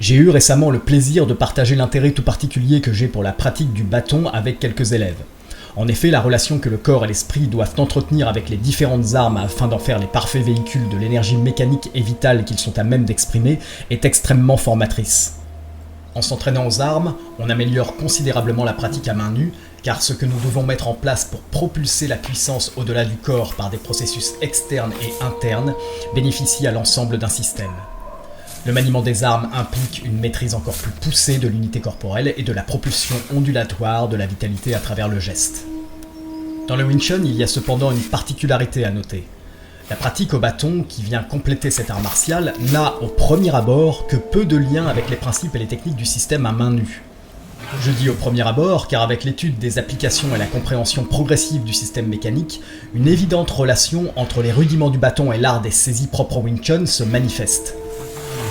J'ai eu récemment le plaisir de partager l'intérêt tout particulier que j'ai pour la pratique du bâton avec quelques élèves. En effet, la relation que le corps et l'esprit doivent entretenir avec les différentes armes afin d'en faire les parfaits véhicules de l'énergie mécanique et vitale qu'ils sont à même d'exprimer est extrêmement formatrice. En s'entraînant aux armes, on améliore considérablement la pratique à main nue, car ce que nous devons mettre en place pour propulser la puissance au-delà du corps par des processus externes et internes bénéficie à l'ensemble d'un système. Le maniement des armes implique une maîtrise encore plus poussée de l'unité corporelle et de la propulsion ondulatoire de la vitalité à travers le geste. Dans le Wing Chun, il y a cependant une particularité à noter. La pratique au bâton, qui vient compléter cet art martial, n'a au premier abord que peu de lien avec les principes et les techniques du système à main nue. Je dis au premier abord car avec l'étude des applications et la compréhension progressive du système mécanique, une évidente relation entre les rudiments du bâton et l'art des saisies propres au Wing Chun se manifeste.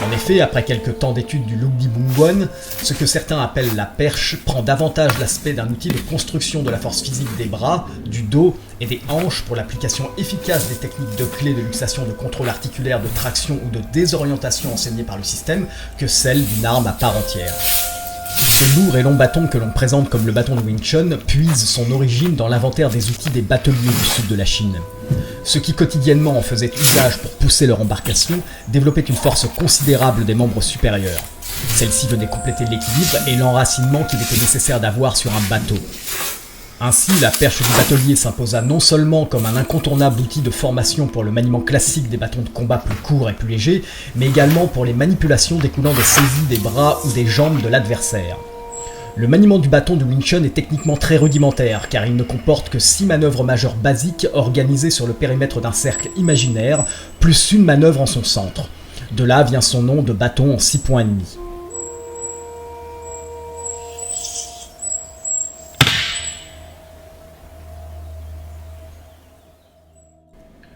En effet, après quelques temps d'étude du Luk Di Bung Won, ce que certains appellent la perche prend davantage l'aspect d'un outil de construction de la force physique des bras, du dos et des hanches pour l'application efficace des techniques de clé de luxation, de contrôle articulaire, de traction ou de désorientation enseignées par le système que celle d'une arme à part entière. Ce lourd et long bâton que l'on présente comme le bâton de Wing Chun puise son origine dans l'inventaire des outils des bateliers du sud de la Chine. Ceux qui quotidiennement en faisaient usage pour pousser leur embarcation développaient une force considérable des membres supérieurs. Celle-ci venait compléter l'équilibre et l'enracinement qu'il était nécessaire d'avoir sur un bateau. Ainsi, la perche du batelier s'imposa non seulement comme un incontournable outil de formation pour le maniement classique des bâtons de combat plus courts et plus légers, mais également pour les manipulations découlant des saisies des bras ou des jambes de l'adversaire. Le maniement du bâton du Wing Chun est techniquement très rudimentaire, car il ne comporte que 6 manœuvres majeures basiques organisées sur le périmètre d'un cercle imaginaire, plus une manœuvre en son centre. De là vient son nom de bâton en 6 points et demi.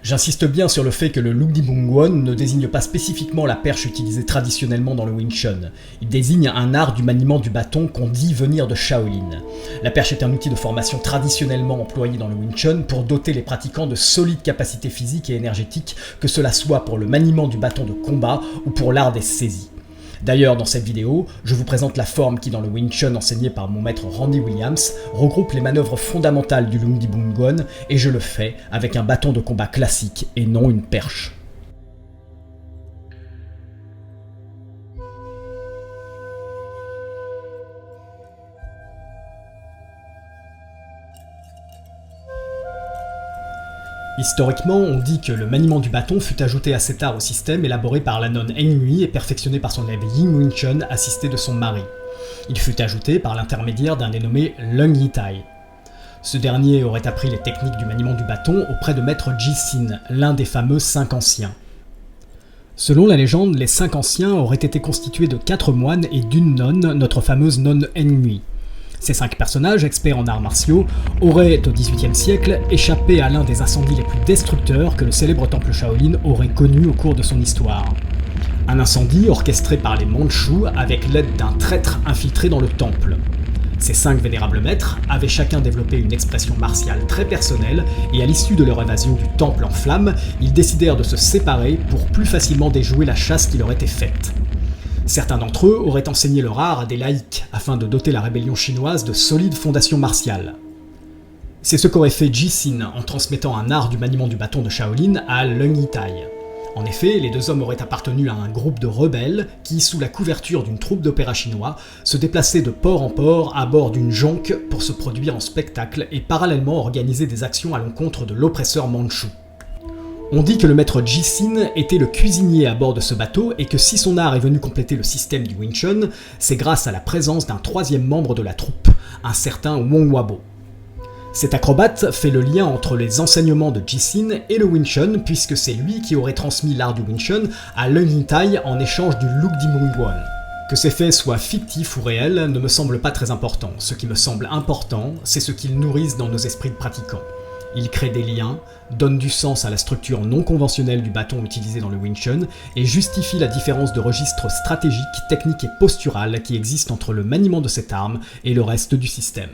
J'insiste bien sur le fait que le Luk Di Bung Won ne désigne pas spécifiquement la perche utilisée traditionnellement dans le Wing Chun. Il désigne un art du maniement du bâton qu'on dit venir de Shaolin. La perche est un outil de formation traditionnellement employé dans le Wing Chun pour doter les pratiquants de solides capacités physiques et énergétiques, que cela soit pour le maniement du bâton de combat ou pour l'art des saisies. D'ailleurs, dans cette vidéo, je vous présente la forme qui, dans le Wing Chun enseigné par mon maître Randy Williams, regroupe les manœuvres fondamentales du Luk Di Bung Won, et je le fais avec un bâton de combat classique et non une perche. Historiquement, on dit que le maniement du bâton fut ajouté à cet art au système élaboré par la nonne Eng Hui et perfectionné par son élève Ying Wing Chun assisté de son mari. Il fut ajouté par l'intermédiaire d'un dénommé Leung Yi Tai. Ce dernier aurait appris les techniques du maniement du bâton auprès de maître Ji Sin, l'un des fameux 5 anciens. Selon la légende, les 5 anciens auraient été constitués de 4 moines et d'une nonne, notre fameuse nonne Eng Hui. Ces 5 personnages, experts en arts martiaux, auraient, au XVIIIe siècle, échappé à l'un des incendies les plus destructeurs que le célèbre temple Shaolin aurait connu au cours de son histoire. Un incendie orchestré par les Mandchous avec l'aide d'un traître infiltré dans le temple. Ces 5 vénérables maîtres avaient chacun développé une expression martiale très personnelle et à l'issue de leur évasion du temple en flammes, ils décidèrent de se séparer pour plus facilement déjouer la chasse qui leur était faite. Certains d'entre eux auraient enseigné leur art à des laïcs, afin de doter la rébellion chinoise de solides fondations martiales. C'est ce qu'aurait fait Ji Sin en transmettant un art du maniement du bâton de Shaolin à Leung Yi Tai. En effet, les 2 hommes auraient appartenu à un groupe de rebelles qui, sous la couverture d'une troupe d'opéra chinois, se déplaçaient de port en port à bord d'une jonque pour se produire en spectacle et parallèlement organiser des actions à l'encontre de l'oppresseur mandchou. On dit que le maître Ji Sin était le cuisinier à bord de ce bateau et que si son art est venu compléter le système du Wing Chun, c'est grâce à la présence d'un 3e membre de la troupe, un certain Wong Wabo. Cet acrobate fait le lien entre les enseignements de Ji Sin et le Wing Chun puisque c'est lui qui aurait transmis l'art du Wing Chun à Leung Yi Tai en échange du Luk Di Bung Won. Que ces faits soient fictifs ou réels ne me semble pas très important. Ce qui me semble important, c'est ce qu'ils nourrissent dans nos esprits de pratiquants. Ils créent des liens, donnent du sens à la structure non conventionnelle du bâton utilisé dans le Wing Chun et justifient la différence de registre stratégique, technique et postural qui existe entre le maniement de cette arme et le reste du système.